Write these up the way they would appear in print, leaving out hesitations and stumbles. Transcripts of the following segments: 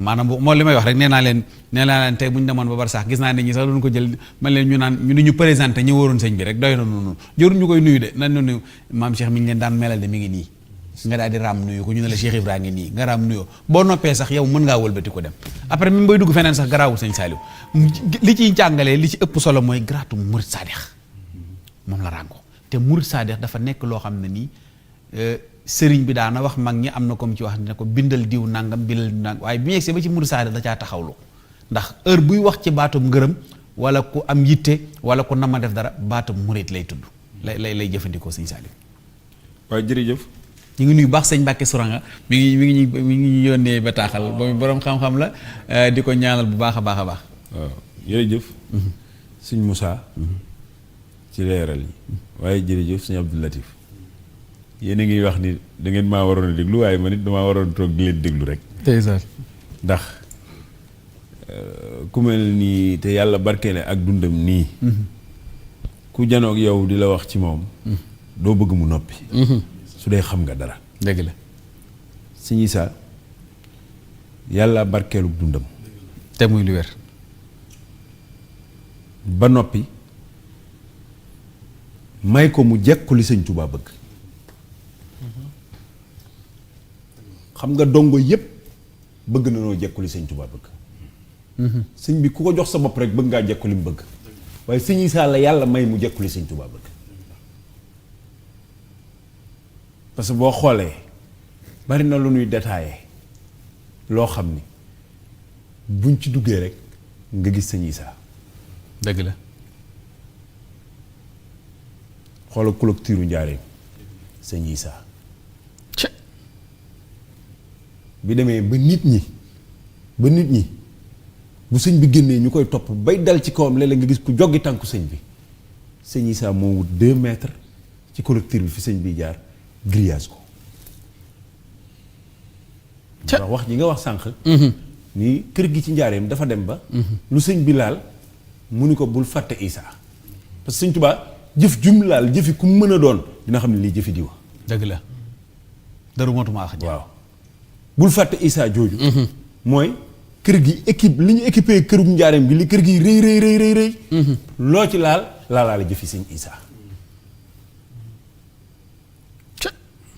maanaam moo li may wax rek nee naa leen tey bu ñu demoon ba bar sax gis naa ne ñi sax doon ko jël man leen ñu naan ñu présenté ñi waroon sëñ bi rek doy na noonu jëruñ ñu koy nuyu de nan nu nuyu maam Cheikh mi ngi leen daan melal de mi ngi nii nga daal di raam nuyu ko ñu ne la Cheikh Ibra ngi nii nga raam nuyoo boo noppee sax yow mën ngaa wëlbati ko dem après même booy dugg feneen sax garaawul sëñ Saliou li ciy jàngalee li ci ëpp solo mooy garaatu murid saadix moom la ràngo te murid saadix dafa nekk loo xam ne nii sëriñ bi daana wax mag ñi am na comme ci wax ne ko bindal diw nangam bindal diw nangam waaye bi ñu yegsee ba ci murid saadix da caa taxawlu ndax heure buy wax ci baatum ngërëm wala ku am yitte wala ku nama def dara baatum murid lay tudd lay jëfandikoo sëñ Saliou. waaye jërëjëf. ñu ngi nuyu baax sëñ Mbàkke Souranga mi ngi yónnee bataaxal boobu borom xam-xam la di ko ñaanal bu baax a baax a baax. waaw jërëjëf. sëñ Moussa. ci leeral yi. waaye jërëjëf sëñ Abdou Latif. yéen a ngi wax ni da ngeen maa waroon a déglu waaye man it damaa waroon toog di leen déglu rek. tey sax ndax ku mel nii te yàlla barkeele ak dundam nii. ku janoog yow di la wax ci moom. doo bëgg mu noppi. su dee xam nga dara. dëgg la. sëñ Issa yàlla barkeelu dundam. te muy lu wér. ba noppi may ko mu jekku li sëñ Tuubaa bëgg. xam nga dongo yépp bëgg na noo jekku li sëñ Tuubaa bëgg. sëñ bi ku ko jox sa bopp rek bëgg ngaa jekku li mu bëgg. waaye sëñ Issa la yàlla may mu jekku li sëñ Tuubaa bëgg. parce que boo xoolee bari na lu ñuy détaillé loo xam ni buñ ci duggee rek nga gis sëñ Issa. dëgg la. xoolal clôture Njaaréem sëñ Issa. bi demee ba nit ñi bu sëñ bi génnee ñu koy topp bay dal ci kawam léeg-léeg nga gis ku joggi tànku sëñ bi sëñ Issa moo wut 2 mètres ci clôture bi fi sëñ bi jaar grillage ko. ndax wax ji nga wax sànq. ni kër gi ci Njaaréem dafa dem ba. lu sëñ bi laal mu ni ko bul fàtte Issa parce que sëñ Tuubaa jëf jum laal jëfi ku mën a doon dina xam ne lii jëfi diwa. dëgg la daru motuma wax. waaw bul fàtte Issa jooju. mooy kër gi équipe li ñu équipé këru Njaaréem gi li kër gi rëy. loo ci laalaale jëfi sëñ Issa.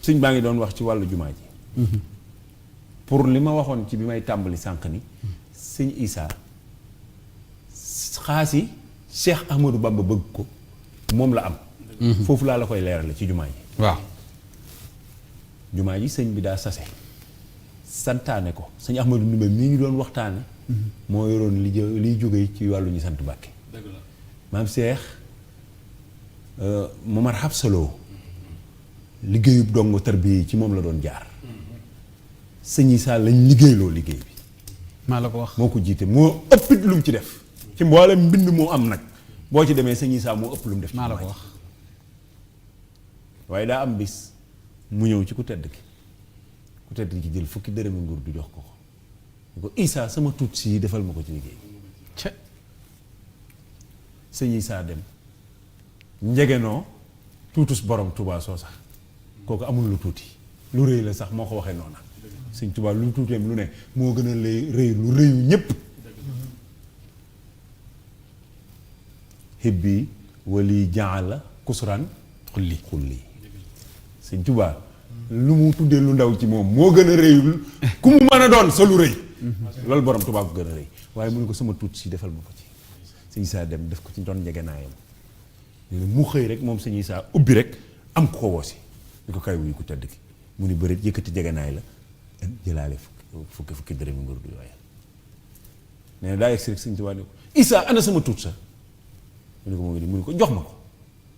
sëñ baa ngi doon wax ci wàllu jumaa ji. pour li ma waxoon ci bi may tàmbali sànq ni sëñ Issa xaasi Cheikh Ahmadou Bamba bëgg ko moom la am. foofu laa la koy leerale ci jumaa ji. waaw. jumaa ji sëñ bi daa sase santaane ko sëñ Ahmadou Ndumbe mii ngi doon waxtaane moo yoroon liy jógee ci wàllu ñu sant Mbàkke. maam Cheikh Momar Habsaloo liggéeyub dongo tarbiya ci moom la doon jaar. sëñ Issa lañ liggéeyloo liggéey bi. maa la ko wax moo ko jiite moo ëppit lu mu ci def. ci mboolem mbind moo am nag boo ci demee sëñ Issa moo ëpp lu mu def. maa la ko wax. waaye daa am bis mu ñëw ci ku tedd ki jël fukki dërëmi nguur du jox ko ko ñu ko Issa sama tuut si defal ma ko ci liggéey. sëñ Issa dem njegenoo tuutus borom Touba soo sax kooku amul lu tuuti lu rëy la sax moo ko waxee noona sëñ Touba lu tuuteem lu ne moo gën a lay rëy lu rëyu ñépp. hibbi wali jaala kusran xulli sëñ Touba lu mu tuddee lu ndaw ci moom moo gën a rëy ku mu mën a doon sa lu rëy. loolu borom Touba ko gën a rëy waaye mu ne ko sama tuut si defal ma ko ci. sëñ Issa dem def ko ci doon njegenaayam mu xëy rek moom sëñ Issa ubbi rek am ko woosi ni ko kay wuyu ku tedd ki mu ni bëri yëkkati njegenaay la jëlaale fukki dërëmi nguur du yooya nee na daa yegsi rek sëñ Tuubaa ni ko Issa ana sama tuut sa mu ne ko moo ngi mu ne ko jox ma ko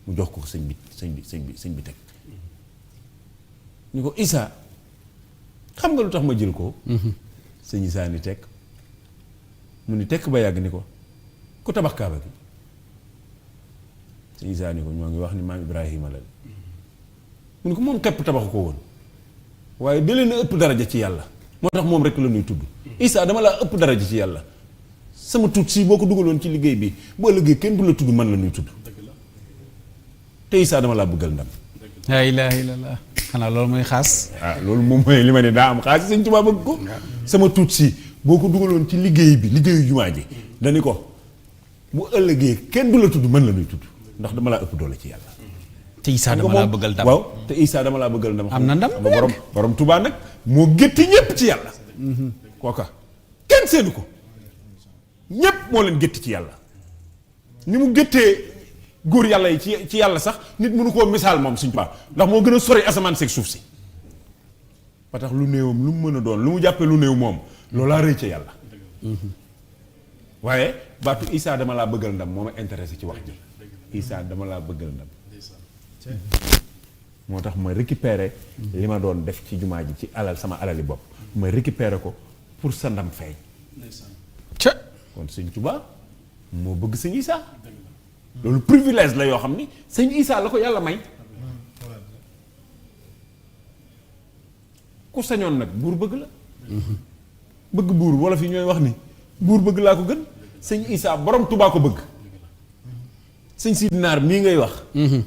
mu jox ko sëñ bi teg ni ko Issa xam nga lu tax ma jël ko sëñ Issa ni teg mu ni tekk ba yàgg ni ko ku tabax kaaba gi sëñ Issa ni ko ñoo ngi wax ni maam Ibrahima la mu ni ko moom képp tabaxu ko woon waaye da leen a ëpp daraja ci yàlla moo tax moom rek la ñuy tudd Issa dama laa ëpp daraja ci yàlla sama tuut si boo ko dugaloon ci liggéey bi boo liggéey kenn du la tudd man la ñuy tudd te Issa dama laa bëggal ndam. laa ilaaha illallaah xanaa loolu mooy xaas. loolu moom mooy li ma ne daa am xaas sëñ Tuubaa bëgg ko sama tuut si boo ko dugaloon ci liggéey bi liggéeyu jumaa ji dani ko bu ëllëgee kenn du la tudd mën la nuy tudd ndax dama laa ëpp doole ci yàlla. te Issa dama laa bëggal ndam. waaw te Issa dama laa bëggal ndam. am na ndam borom Tuubaa nag moo gétti ñépp ci yàlla. kooka kenn seenu ko ñépp moo leen gétti ci yàlla ni mu géttee góor yàlla yi ci yàlla sax nit mënu koo misaal moom Sëñ Tuubaa ndax moo gën a sori asamaan seeg suuf si ba tax lu néewam lu mu mën a doon lu mu jàppee lu néew moom loolaa rëy ca yàlla. waaye baatu Issa dama laa bëggal ndam moo ma intéressé ci wax ji Issa dama laa bëggal ndam moo tax ma récupérer li ma doon def ci jumaa ji ci alal sama alali bopp ma récupérer ko pour sa ndam feeñ kon Sëñ Tuubaa moo bëgg Sëñ Issa loolu privilège la yoo xam ni Sëñ Issa la ko yàlla may ku sañoon nag buur bëgg la bëgg buur wala fi ñooy wax ni buur bëgg laa ko gën Sëñ Issa borom Tuubaa ko bëgg Sëñ Sidi Naar mii ngay wax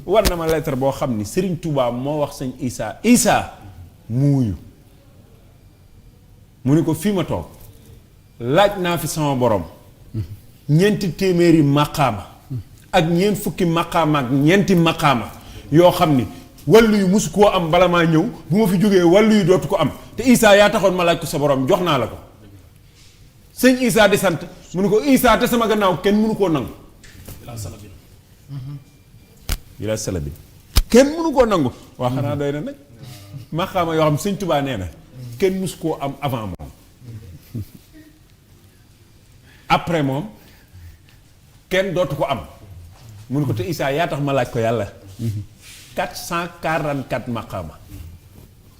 war na ma lettre boo xam ni Sëriñ Tuubaa moo wax Sëñ Issa Issa mu wuyu mu ni ko fii ma toog laaj naa fi sama borom ñeenti téeméeri maqaama ak ñeent fukki maqaama ak ñeenti maqaama yoo xam ni wàllu yu musu koo am bala maa ñëw bu ma fi jógee wàllu yu dootu ko am te Issa yaa taxoon ma laaj ko sa borom jox naa la ko Sëñ Issa di sant mu ne ko Issa te sama gannaaw kenn mënu koo nangu ila salabin kenn mënu koo nangu waa xanaa doy na nag maqaama yoo xam Sëñ Tuubaa nee na kenn musu koo am avant moom après moom kenn dootu ko am mu ne ko te Issa yaa tax ma laaj ko yàlla 444 maqaama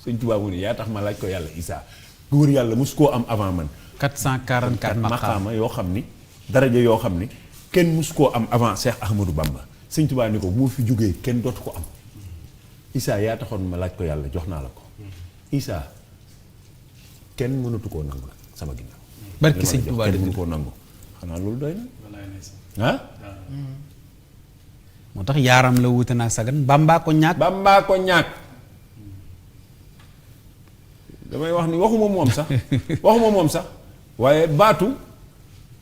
Sëñ Tuubaa mu ne yaa tax ma laaj ko yàlla Issa góor yàlla musu koo am avant man 444 maqaama yoo xam ni daraja yoo xam ni kenn musu koo am avant Cheikh Ahmadou Bamba Sëñ Tuubaa ni ko moo fi jógee kenn dootu ko am Issa yaa taxoon ma laaj ko yàlla jox naa la ko Issa kenn mënatu koo nangu nag sama ginnaaw barki Sëñ Tuubaa kenn mënu koo nangu xanaa loolu doy na ah moo tax yaaram la wuute naa sagan Bamba ko ñàkk damay wax ni waxuma moom sax waaye baatu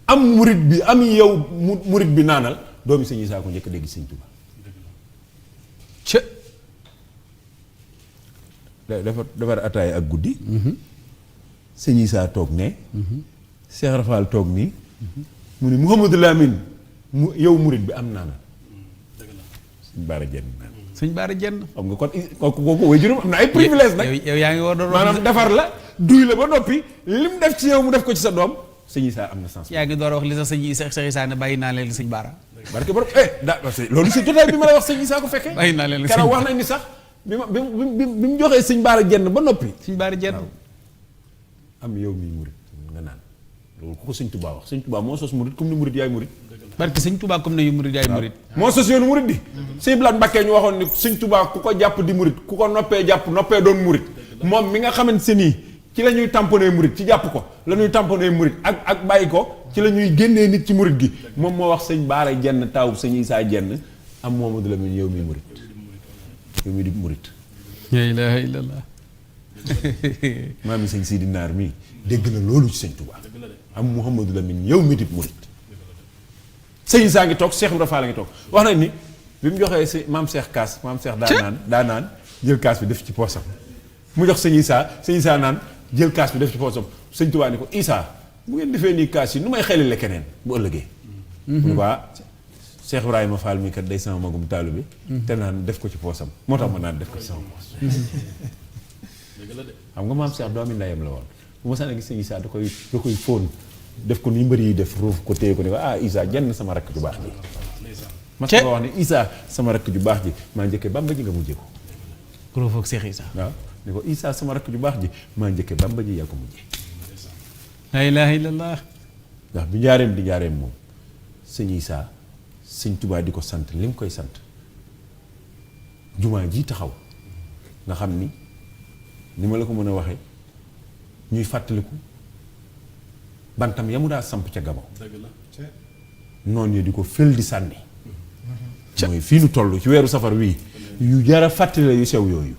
am murit bi am yow murit bi naanal doomi Sëñ Issa ko njëkk a dégg Sëñ Tuubaa defar ataay ak guddi Sëñ Issa toog ne Cheikh Rafal toog nii mu ni Mouhamadou Lamine mu yow murit bi am naanal Sëñ Baara Jenn xam nga kon kooku way juróom am na ay privilège nag yow yaa ngi war doon maanaam defar la duy la ba noppi lim def ci yow mu def ko ci sa doom Sëñ Issa am na sens yaa ngi door a wax li sax Sëñ Issa ne bàyyi naa leen Sëñ Baara barke borom loolu si jotaay bi ma lay wax Sëñ Issa ko fekkee bàyyi naa leen keroog wax nañ ni sax bi mu joxee Sëñ Baara Jenn ba noppi Sëñ Baara Jenn am yow mi murit nga naan loolu ku ko Sëñ Tuubaa wax Sëñ Tuubaa moo sos murit comme ni murit yaay murit barke Sëñ Tuubaa comme ne yu murit yaay murit moo sos yoonu murit di Sëñ Blaat Mbakkee ñu waxoon ni Sëñ Tuubaa ku ko jàpp di murit ku ko noppee jàpp noppee doon murit moom mi nga xamante nii ci la ñuy tamponné murit ci jàpp ko la ñuy tamponné murit ak bàyyi ko ci la ñuy génnee nit ci murit gi moom moo wax Sëñ Baara Jenn taw Sëñ Issa Jenn am Mouhamadou Lamine yow mi murit yow mi di murit la ilaha illallah maam mi Sëñ Sidi Naar mii dégg na loolu ci Sëñ Tuubaa am Mouhamadou Lamine yow mi di murit Sëñ Issa ngi toog Cheikh Ibrahima Fall a ngi toog wax nañ ni bi mu joxee si maam Cheikh kaas maam Cheikh daa naan jël kaas bi def ci poosam mu jox Sëñ Issa naan jël kaas bi def ci poosam Sëñ Tuubaa ni ko Issa bu ngeen defee nii kaas yi nu may xelile keneen bu ëllëgee mu ne ko Cheikh Ibrahima Fall mi kat day sama magum taalu bi te naan def ko ci poosam moo tax ma naan def ko ci sama poos xam nga maam Cheikh doomi ndeyam la woon bu ma sànni gis Sëñ Issa da koy fóon def ko ni mbër yi def ruuf ko téye ko ne ko Issa jenn sama rakk ju baax ji ma ko wax ne Issa sama rakk ju baax ji maa njëkkee Bamba ji nga mujjee ko ruuf ak Cheikh Issa waaw ne ko Issa sama rakk ju baax ji maa njëkkee Bamba ji yaa ko mujjee la ilaha illallah ndax bi njaareem di njaareem moom Sëñ Issa Sëñ Tuubaa di ko sant li mu koy sant jumaa ji taxaw nga xam ni ma la ko mën a waxee ñuy fàttaliku bantam ya mu daa samp ca Gabon noonu di ko fël di sànni mooy fii nu toll ci weeru safar wii yu jara fàttali la yu sew yooyu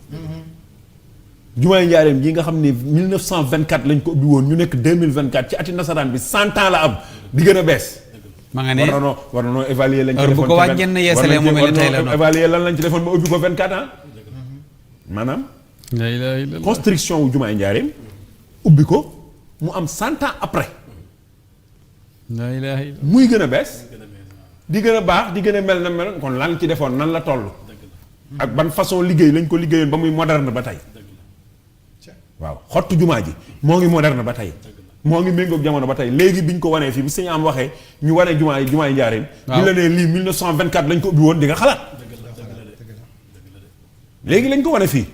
jumaay njaareem ji nga xam ne 1924 lañ ko ubbi woon ñu nekk 2024 ci ati nasaraan bi 100 ans la am di gën a bees. ma nga ne war na noo évaluer lañ ci heure bu ko waaj ñenn yeesalee mu mel ni tey la war évaluer lan lañ ci defoon ba ubbi ko 24 ans maanaam construction wu jumaay njaareem ubbi ko mu am 100 ans après muy gën a bees di gën a baax di gën a mel na mel kon lan ci defoon nan la toll ak ban façon liggéey lañ ko liggéeyoon ba muy moderne ba tey waaw xottu jumaa ji moo ngi moderne ba tey moo ngi méngoog jamono ba tey léegi biñ ko wanee fii bi sëñ am waxee ñu wane jumaa yi njaareem bi la nee lii 1924 lañ ko ubbi woon di nga xalaat léegi lañ ko wane fii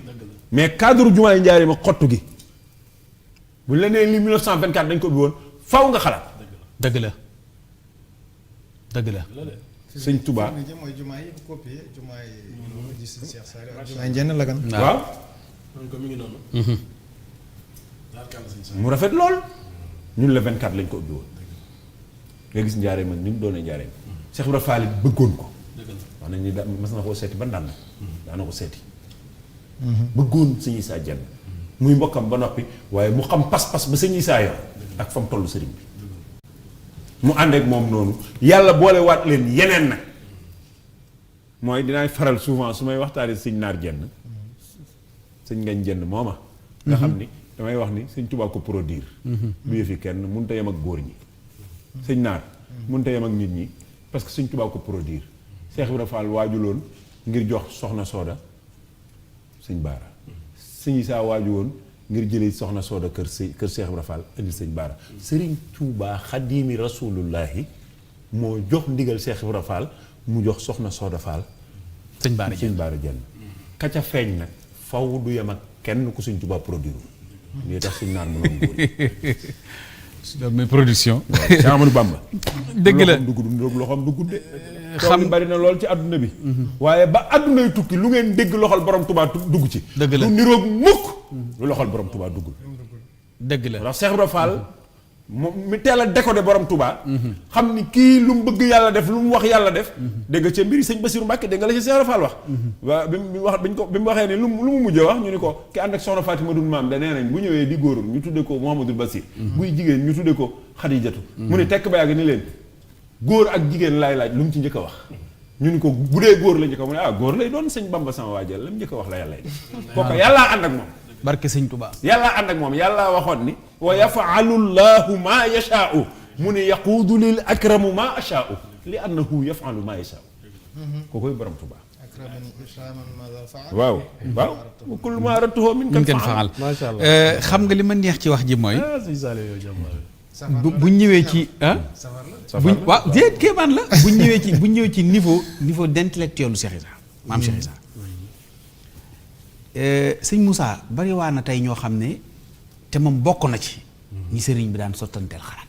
mais cadre jumaa yi njaareem ak xottu gi bu la nee lii 1924 lañ ko ubbi woon faw nga xalaat dëgg la dëgg la sëñ Touba mooy jumaa yi copié jumaa yi gis Cheikh Sall jumaa Njenn Lagan waaw ko mi ngi noonu mu rafet lool ñun le 24 lañ ko ubbi woon nga gis njaareem ak ni mu doonee njaareem Cheikh Ibra Fall bëggoon ko wax nañ ni da mas na koo seeti ba ndànd daana ko seeti bëggoon sëñ Issa Dieng muy mbokkam ba noppi waaye mu xam pas-pas ba sëñ Issa yor ak fa mu toll sëriñ bi mu ànd ak moom noonu yàlla boole waat leen yeneen nag mooy dinaay faral souvent su may waxtaanee sëñ Naar Jenn sëñ Ngañ Jenn mooma nga xam ni damay wax ni sëñ Tuubaa ko produire du yëfi kenn mënut a yem ak góor ñi sëñ Naar mënut a yem ak nit ñi parce que sëñ Tuubaa ko produire Cheikh Ibra Fall waajuloon ngir jox soxna Sooda sëñ Baara sëñ Isaa waaju woon ngir jëlee soxna Sooda kër Cheikh Ibra Fall indi sëñ Baara Sëriñ Tuubaa xadiimi rasulullahi moo jox ndigal Cheikh Ibra Fall mu jox soxna Sooda Fall sëñ Baara Jenn ka ca feeñ nag faw du yem ak kenn ku sëñ Tuubaa produire lii tax sëñ Naar mënoon góor loolu mooy production Cheikh Amadou Bamba dëgg la loxoom du gudde xam bari na lool ci àdduna bi waaye ba àddunay tukki lu ngeen dégg loxol borom Tuubaa dugg ci dëgg la du niroog mukk lu loxol borom Tuubaa duggul dëgg la ndax Cheikh Ibra Fall moom mi teel a décoder borom Tuubaa xam ni kii lu mu bëgg yàlla def lu mu wax yàlla def dégg nga ca mbiri sëñ Bassirou Mbacke dégg nga la ci Cheikh Ibra Fall wax waa bi mu waxee ni lu mu mujjee wax ñu ni ko ki ànd ak soxna Fatima dun maam da nee nañ bu ñëwee di góor ñu tudde ko Mouhamadou Bassir buy jigéen ñu tudde ko Xadijatu mu ni tekk ba yàgg ni leen góor ak jigéen laay laaj lu mu ci njëkk a wax ñu ni ko bu dee góor la njëkk a mu ne góor lay doon sëñ Bamba sama waajal la mu njëkk a wax la yàlla def kooku yàllaa ànd ak moom barke sëñ Touba yàllaa ànd ak moom yàllaa waxoon ni wa yafaalu llahu maa yashaau mu ne yaquudu lil akramu maa ashaau li annahu yafaalu maa yashaau kookoy borom Tuubaa waaw waaw wa kullu maa aradtuhu min kan faal macha allah xam nga li ma neex ci wax ji mooy bu ñëwee ci buñ waaw déet kéemaan la bu ñëwee ci niveau d'intellectuel lu Cheikh Issa maam Cheikh Issa sëñ Moussa bari waa na tey ñoo xam ne te moom bokk na ci ñi sëriñ bi daan sottanteel xalaat